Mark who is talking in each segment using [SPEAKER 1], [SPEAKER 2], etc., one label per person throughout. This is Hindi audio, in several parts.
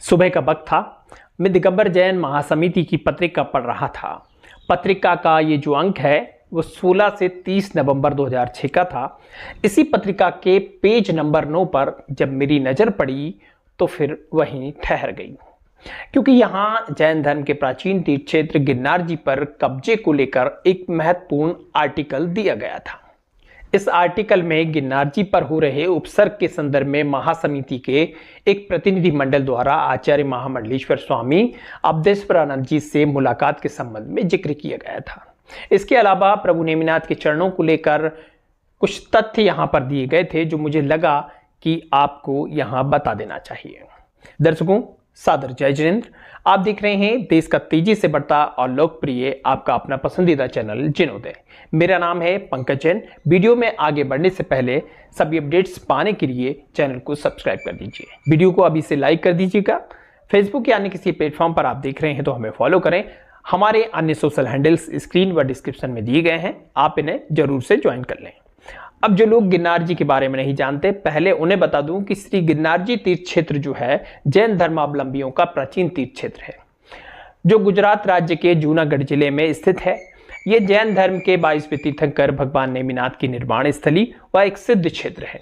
[SPEAKER 1] सुबह का वक्त था। मैं दिगंबर जैन महासमिति की पत्रिका पढ़ रहा था। पत्रिका का ये जो अंक है वो 16 से 30 नवंबर 2006 का था। इसी पत्रिका के पेज नंबर 9 पर जब मेरी नज़र पड़ी तो फिर वहीं ठहर गई, क्योंकि यहाँ जैन धर्म के प्राचीन तीर्थ क्षेत्र गिरनार जी पर कब्जे को लेकर एक महत्वपूर्ण आर्टिकल दिया गया था। इस आर्टिकल में गिरनार जी पर हो रहे उपसर्ग के संदर्भ में महासमिति के एक प्रतिनिधि मंडल द्वारा आचार्य महामंडलेश्वर स्वामी अवधेश्वरानंद जी से मुलाकात के संबंध में जिक्र किया गया था। इसके अलावा प्रभु नेमिनाथ के चरणों को लेकर कुछ तथ्य यहाँ पर दिए गए थे जो मुझे लगा कि आपको यहाँ बता देना चाहिए। दर्शकों, सादर जय जिनेंद्र। आप देख रहे हैं देश का तेजी से बढ़ता और लोकप्रिय आपका अपना पसंदीदा चैनल जिनोदय। मेरा नाम है पंकज जैन। वीडियो में आगे बढ़ने से पहले सभी अपडेट्स पाने के लिए चैनल को सब्सक्राइब कर दीजिए। वीडियो को अभी से लाइक कर दीजिएगा। फेसबुक या अन्य किसी प्लेटफॉर्म पर आप देख रहे हैं तो हमें फॉलो करें। हमारे अन्य सोशल हैंडल्स स्क्रीन व डिस्क्रिप्शन में दिए गए हैं, आप इन्हें जरूर से ज्वाइन कर लें। अब जो लोग गिरनार जी के बारे में नहीं जानते, पहले उन्हें बता दूं कि श्री गिरनार जी तीर्थ क्षेत्र जो है जैन धर्मावलंबियों का प्राचीन तीर्थ क्षेत्र है, जो गुजरात राज्य के जूनागढ़ जिले में स्थित है। ये जैन धर्म के 22वें तीर्थंकर भगवान नेमिनाथ की निर्माण स्थली व एक सिद्ध क्षेत्र है।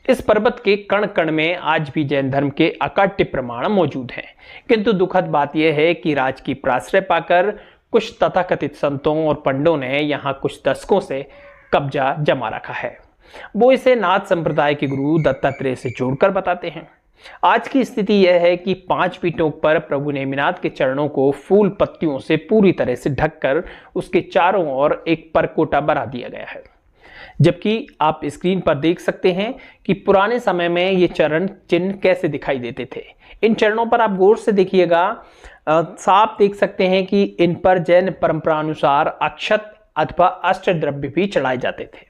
[SPEAKER 1] इस पर्वत के कण कण में आज भी जैन धर्म के अकाट्य प्रमाण मौजूद हैं, किंतु दुखद बात यह है कि राजकीय प्राश्रय पाकर कुछ तथाकथित संतों और पंडों ने यहाँ कुछ दशकों से कब्जा जमा रखा है। वो इसे नाथ संप्रदाय के गुरु दत्तात्रेय से जोड़कर बताते हैं। आज की स्थिति यह है कि 5 पीठों पर प्रभु नेमिनाथ के चरणों को फूल पत्तियों से पूरी तरह से ढककर उसके चारों ओर एक परकोटा बना दिया गया है। जबकि आप स्क्रीन पर देख सकते हैं कि पुराने समय में ये चरण चिन्ह कैसे दिखाई देते थे। इन चरणों पर आप गौर से देखिएगा, साफ देख सकते हैं कि इन पर जैन परंपरा अनुसार अक्षत अथवा अष्टद्रव्य भी चढ़ाए जाते थे,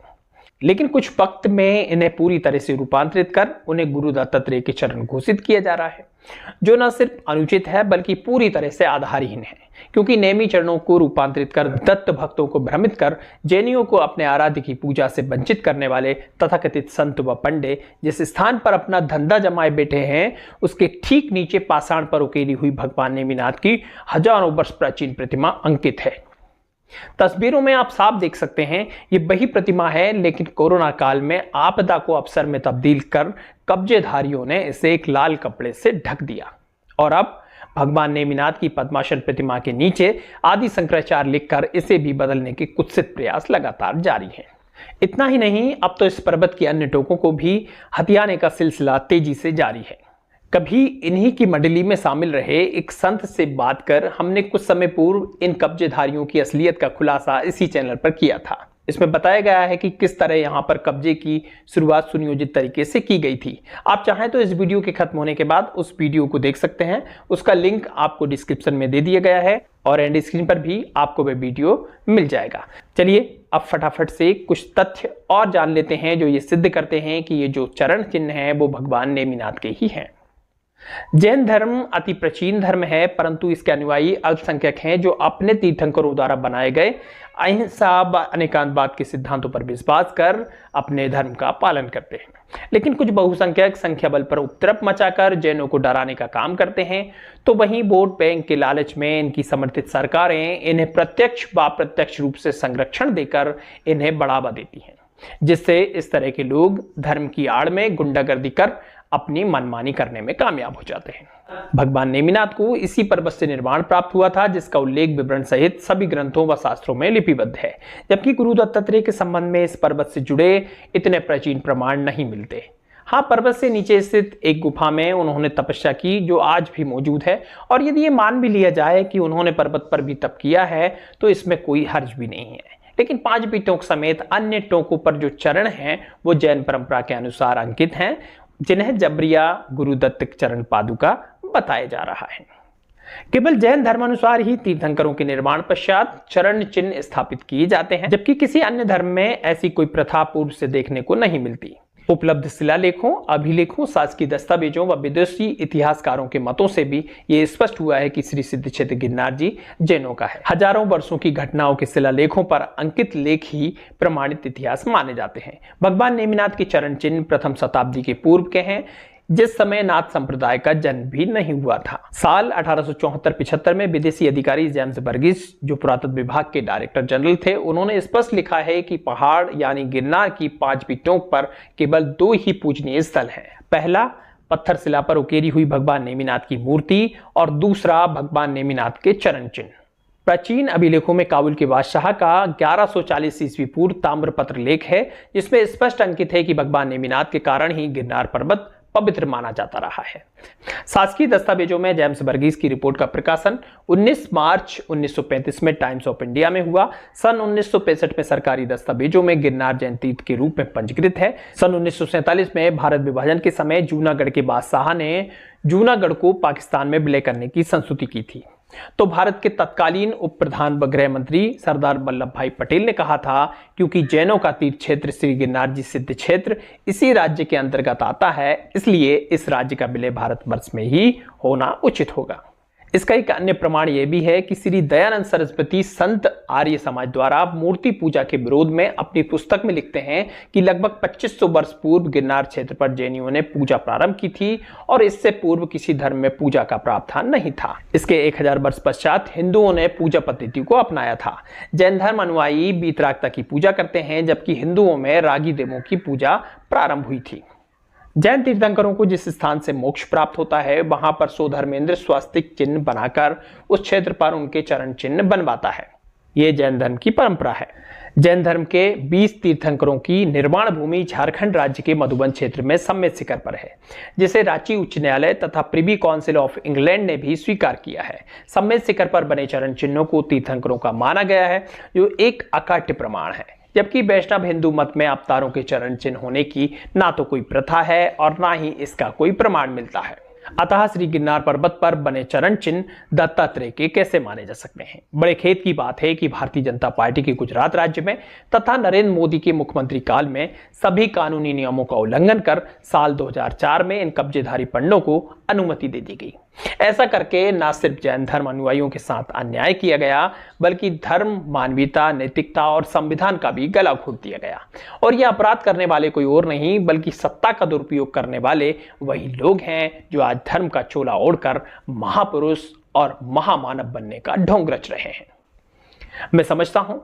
[SPEAKER 1] लेकिन कुछ वक्त में इन्हें पूरी तरह से रूपांतरित कर उन्हें गुरु दत्तात्रेय के चरण घोषित किया जा रहा है, जो न सिर्फ अनुचित है बल्कि पूरी तरह से आधारहीन है, क्योंकि नेमी चरणों को रूपांतरित कर दत्त भक्तों को भ्रमित कर जैनियों को अपने आराध्य की पूजा से वंचित करने वाले तथाकथित संत व पंडे जिस स्थान पर अपना धंधा जमाए बैठे हैं, उसके ठीक नीचे पाषाण पर उकेरी हुई भगवान नेमिनाथ की हजारों वर्ष प्राचीन प्रतिमा अंकित है। तस्वीरों में आप साफ देख सकते हैं ये वही प्रतिमा है, लेकिन कोरोना काल में आपदा को अवसर में तब्दील कर कब्जेधारियों ने इसे एक लाल कपड़े से ढक दिया और अब भगवान नेमिनाथ की पद्मासन प्रतिमा के नीचे आदि शंकराचार्य लिखकर इसे भी बदलने के कुत्सित प्रयास लगातार जारी हैं। इतना ही नहीं, अब तो इस पर्वत के अन्य टोकों को भी हथियाने का सिलसिला तेजी से जारी है। कभी इन्हीं की मंडली में शामिल रहे एक संत से बात कर हमने कुछ समय पूर्व इन कब्जेधारियों की असलियत का खुलासा इसी चैनल पर किया था। इसमें बताया गया है कि किस तरह यहाँ पर कब्जे की शुरुआत सुनियोजित तरीके से की गई थी। आप चाहें तो इस वीडियो के खत्म होने के बाद उस वीडियो को देख सकते हैं, उसका लिंक आपको डिस्क्रिप्शन में दे दिया गया है और एंड स्क्रीन पर भी आपको वह वीडियो मिल जाएगा। चलिए अब फटाफट से कुछ तथ्य और जान लेते हैं जो ये सिद्ध करते हैं कि ये जो चरण चिन्ह है वो भगवान नेमिनाथ के ही हैं। जैन धर्म अति प्राचीन धर्म है, परंतु इसके अनुयायी अल्पसंख्यक हैं जो अपने तीर्थंकरों द्वारा बनाए गए अहिंसा व अनेकांतवाद के सिद्धांतों पर विश्वास कर अपने धर्म का पालन करते हैं। लेकिन कुछ बहुसंख्यक संख्या बल पर उपद्रव मचाकर जैनों को डराने का काम करते हैं, तो वहीं वोट बैंक के लालच में इनकी समर्थित सरकारें इन्हें प्रत्यक्ष व अप्रत्यक्ष रूप से संरक्षण देकर इन्हें बढ़ावा देती हैं, जिससे इस तरह के लोग धर्म की आड़ में गुंडागर्दी कर अपनी मनमानी करने में कामयाब हो जाते हैं। भगवान नेमिनाथ को इसी पर्वत से निर्माण प्राप्त हुआ था, जिसका उल्लेख विवरण सहित सभी ग्रंथों व शास्त्रों में लिपिबद्ध है, जबकि गुरु दत्तात्रेय के संबंध में इस पर्वत से जुड़े इतने प्राचीन प्रमाण नहीं मिलते। हाँ, पर्वत से नीचे स्थित एक गुफा में उन्होंने तपस्या की जो आज भी मौजूद है, और यदि ये मान भी लिया जाए कि उन्होंने पर्वत पर भी तप किया है तो इसमें कोई हर्ज भी नहीं है। लेकिन 5 पीठों समेत अन्य टोकों पर जो चरण हैं वो जैन परंपरा के अनुसार अंकित हैं, जिन्हें जबरिया गुरुदत्त चरण पादुका बताया जा रहा है। केवल जैन धर्मानुसार ही तीर्थंकरों के निर्माण पश्चात चरण चिन्ह स्थापित किए जाते हैं, जबकि किसी अन्य धर्म में ऐसी कोई प्रथा पूर्व से देखने को नहीं मिलती। उपलब्ध शिलालेखों, अभिलेखों, शासकीय दस्तावेजों व विदेशी इतिहासकारों के मतों से भी ये स्पष्ट हुआ है कि श्री सिद्ध क्षेत्र गिरनार जी जैनों का है। हजारों वर्षों की घटनाओं के शिलालेखों पर अंकित लेख ही प्रमाणित इतिहास माने जाते हैं। भगवान नेमिनाथ के चरण चिन्ह प्रथम शताब्दी के पूर्व के हैं। जिस समय नाथ संप्रदाय का जन्म भी नहीं हुआ था। साल 1874-75 में विदेशी अधिकारी जेम्स बर्गिस, जो पुरातत्व विभाग के डायरेक्टर जनरल थे, उन्होंने स्पष्ट लिखा है कि पहाड़ यानी गिरनार की 5वीं टोक पर केवल 2 ही पूजनीय स्थल हैं। पहला पत्थर शिला पर उकेरी हुई भगवान नेमिनाथ की मूर्ति और दूसरा भगवान नेमिनाथ के चरण चिन्ह। प्राचीन अभिलेखों में काबुल के बादशाह का 1140 ईस्वी पूर्व ताम्रपत्र लेख है, जिसमें स्पष्ट अंकित है कि भगवान नेमिनाथ के कारण ही गिरनार पर्वत पवित्र माना जाता रहा है। शासकीय दस्तावेजों में जेम्स बर्गिस की रिपोर्ट का प्रकाशन 19 मार्च 1935 में टाइम्स ऑफ इंडिया में हुआ। सन 1965 में सरकारी दस्तावेजों में गिरनार जैन तीर्थ के रूप में पंजीकृत है। सन 1947 में भारत विभाजन के समय जूनागढ़ के बादशाह ने जूनागढ़ को पाकिस्तान में विलय करने की संस्तुति की थी, तो भारत के तत्कालीन उप प्रधान व गृह मंत्री सरदार वल्लभ भाई पटेल ने कहा था, क्योंकि जैनों का तीर्थ क्षेत्र श्री गिरनार जी सिद्ध क्षेत्र इसी राज्य के अंतर्गत आता है, इसलिए इस राज्य का विलय भारतवर्ष में ही होना उचित होगा। इसका एक अन्य प्रमाण यह भी है कि श्री दयानंद सरस्वती संत आर्य समाज द्वारा मूर्ति पूजा के विरोध में अपनी पुस्तक में लिखते हैं कि लगभग 2500 वर्ष पूर्व गिरनार क्षेत्र पर जैनियों ने पूजा प्रारंभ की थी और इससे पूर्व किसी धर्म में पूजा का प्रावधान नहीं था। इसके 1000 वर्ष पश्चात हिंदुओं ने पूजा पद्धति को अपनाया था। जैन धर्म अनुयायी वीतरागता की पूजा करते हैं, जबकि हिंदुओं में रागी देवों की पूजा प्रारंभ हुई थी। जैन तीर्थंकरों को जिस स्थान से मोक्ष प्राप्त होता है, वहां पर स्वधर्मेंद्र स्वास्तिक चिन्ह बनाकर उस क्षेत्र पर उनके चरण चिन्ह बनवाता है। यह जैन धर्म की परंपरा है। जैन धर्म के 20 तीर्थंकरों की निर्माण भूमि झारखंड राज्य के मधुबन क्षेत्र में सम्मेद शिखर पर है, जिसे रांची उच्च न्यायालय तथा प्रिवी काउंसिल ऑफ इंग्लैंड ने भी स्वीकार किया है। सम्मेद शिखर पर बने चरण चिन्हों को तीर्थंकरों का माना गया है, जो एक अकाट्य प्रमाण है, जबकि वैष्णव हिंदू मत में अवतारों के चरण चिन्ह होने की ना तो कोई प्रथा है और ना ही इसका कोई प्रमाण मिलता है। अतः श्री गिरनार पर्वत पर बने चरण चिन्ह दत्तात्रेय के कैसे माने जा सकते हैं। बड़े खेद की बात है कि भारतीय जनता पार्टी के गुजरात राज्य में तथा नरेंद्र मोदी के मुख्यमंत्री काल में सभी कानूनी नियमों का उल्लंघन कर साल 2004 में इन कब्जेधारी पंडों को अनुमति दे दी गई। ऐसा करके न सिर्फ जैन धर्म अनुयायियों के साथ अन्याय किया गया, बल्कि धर्म, मानवीयता, नैतिकता और संविधान का भी गला घोट दिया गया। और यह अपराध करने वाले कोई और नहीं, बल्कि सत्ता का दुरुपयोग करने वाले वही लोग हैं जो आज धर्म का चोला ओढ़कर महापुरुष और महामानव बनने का ढोंग रच रहे हैं। मैं समझता हूं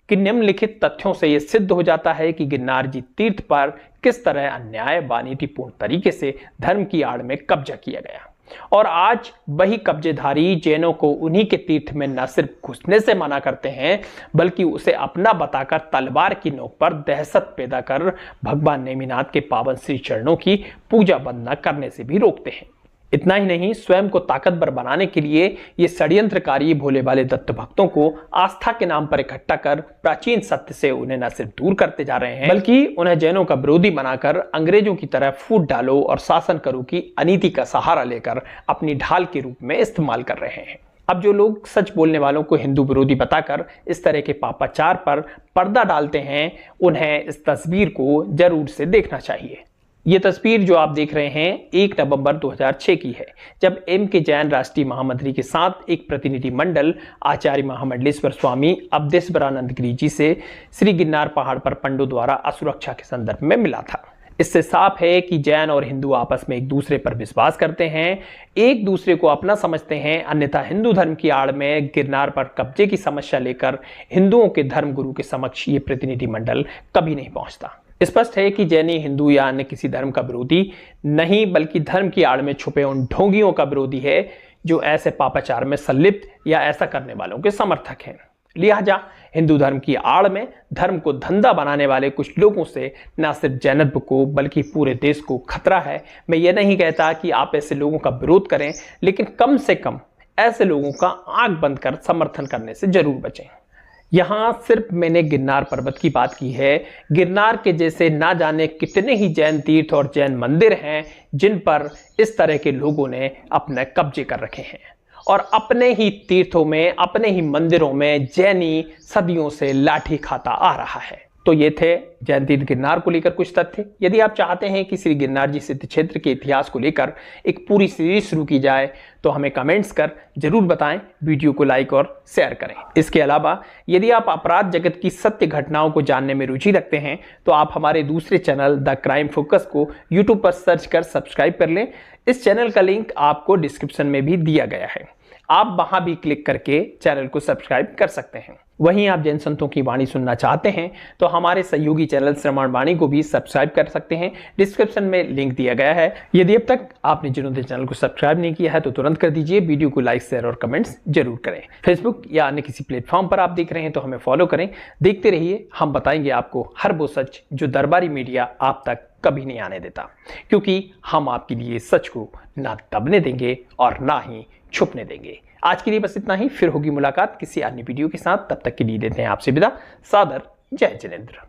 [SPEAKER 1] कि निम्नलिखित तथ्यों से यह सिद्ध हो जाता है कि गिरनार जी तीर्थ पर किस तरह अन्याय व नीतिपूर्ण तरीके से धर्म की आड़ में कब्जा किया गया, और आज वही कब्जेधारी जैनों को उन्हीं के तीर्थ में न सिर्फ घुसने से मना करते हैं, बल्कि उसे अपना बताकर तलवार की नोक पर दहशत पैदा कर भगवान नेमिनाथ के पावन श्री चरणों की पूजा बंद न करने से भी रोकते हैं। इतना ही नहीं, स्वयं को ताकतवर बनाने के लिए ये षड्यंत्रकारी भोले भाले दत्त भक्तों को आस्था के नाम पर इकट्ठा कर प्राचीन सत्य से उन्हें न सिर्फ दूर करते जा रहे हैं, बल्कि उन्हें जैनों का विरोधी बनाकर अंग्रेजों की तरह फूट डालो और शासन करो की अनीति का सहारा लेकर अपनी ढाल के रूप में इस्तेमाल कर रहे हैं। अब जो लोग सच बोलने वालों को हिंदू विरोधी बताकर इस तरह के पापाचार पर पर्दा डालते हैं, उन्हें इस तस्वीर को जरूर से देखना चाहिए। ये तस्वीर जो आप देख रहे हैं 1 नवंबर 2006 की है, जब M.K. जैन राष्ट्रीय महामंत्री के साथ एक प्रतिनिधि मंडल आचार्य महामंडलेश्वर स्वामी अवधेश्वरानंद गिरी जी से श्री गिरनार पहाड़ पर पंडों द्वारा असुरक्षा के संदर्भ में मिला था। इससे साफ है कि जैन और हिंदू आपस में एक दूसरे पर विश्वास करते हैं, एक दूसरे को अपना समझते हैं, अन्यथा हिंदू धर्म की आड़ में गिरनार पर कब्जे की समस्या लेकर हिंदुओं के धर्म गुरु के समक्ष ये प्रतिनिधि मंडल कभी नहीं पहुंचता। स्पष्ट है कि जैनी हिंदू या अन्य किसी धर्म का विरोधी नहीं, बल्कि धर्म की आड़ में छुपे उन ढोंगियों का विरोधी है जो ऐसे पापाचार में संलिप्त या ऐसा करने वालों के समर्थक हैं। लिहाजा हिंदू धर्म की आड़ में धर्म को धंधा बनाने वाले कुछ लोगों से न सिर्फ जैनत्व को बल्कि पूरे देश को खतरा है। मैं ये नहीं कहता कि आप ऐसे लोगों का विरोध करें, लेकिन कम से कम ऐसे लोगों का आंख बंद कर समर्थन करने से जरूर बचें। यहाँ सिर्फ मैंने गिरनार पर्वत की बात की है। गिरनार के जैसे ना जाने कितने ही जैन तीर्थ और जैन मंदिर हैं जिन पर इस तरह के लोगों ने अपने कब्जे कर रखे हैं, और अपने ही तीर्थों में, अपने ही मंदिरों में जैनी सदियों से लाठी खाता आ रहा है। तो ये थे जैन तीर्थ गिरनार को लेकर कुछ तथ्य। यदि आप चाहते हैं कि श्री गिरनार जी सिद्ध क्षेत्र के इतिहास को लेकर एक पूरी सीरीज शुरू की जाए तो हमें कमेंट्स कर जरूर बताएं, वीडियो को लाइक और शेयर करें। इसके अलावा यदि आप अपराध जगत की सत्य घटनाओं को जानने में रुचि रखते हैं तो आप हमारे दूसरे चैनल द क्राइम फोकस को यूट्यूब पर सर्च कर सब्सक्राइब कर लें। इस चैनल का लिंक आपको डिस्क्रिप्शन में भी दिया गया है, आप वहां भी क्लिक करके चैनल को सब्सक्राइब कर सकते हैं। वहीं आप जैन संतों की वाणी सुनना चाहते हैं तो हमारे सहयोगी चैनल श्रवण वाणी को भी सब्सक्राइब कर सकते हैं, डिस्क्रिप्शन में लिंक दिया गया है। यदि अब तक आपने जीर्णोदय चैनल को सब्सक्राइब नहीं किया है तो तुरंत कर दीजिए। वीडियो को लाइक, शेयर और कमेंट्स जरूर करें। फेसबुक या अन्य किसी प्लेटफॉर्म पर आप देख रहे हैं तो हमें फॉलो करें। देखते रहिए, हम बताएंगे आपको हर वो सच जो दरबारी मीडिया आप तक कभी नहीं आने देता, क्योंकि हम आपके लिए सच को ना दबने देंगे और ना ही छुपने देंगे। आज के लिए बस इतना ही, फिर होगी मुलाकात किसी अन्य वीडियो के साथ। तब तक के लिए देते हैं आपसे विदा। सादर जय जिनेंद्र।